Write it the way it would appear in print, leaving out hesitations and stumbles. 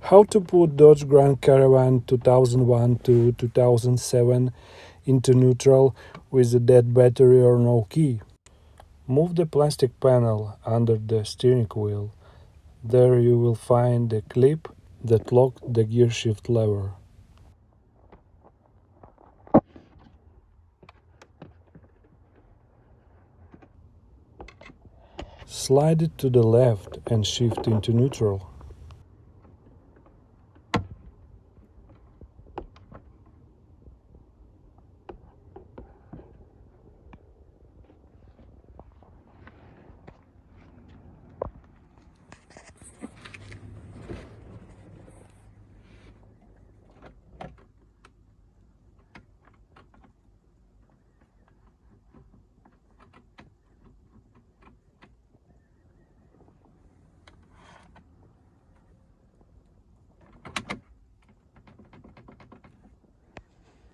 How to put Dodge Grand Caravan 2001 to 2007 into neutral with a dead battery or no key. Move the plastic panel under the steering wheel. There you will find the clip that locks the gear shift lever. Slide it to the left and shift into neutral.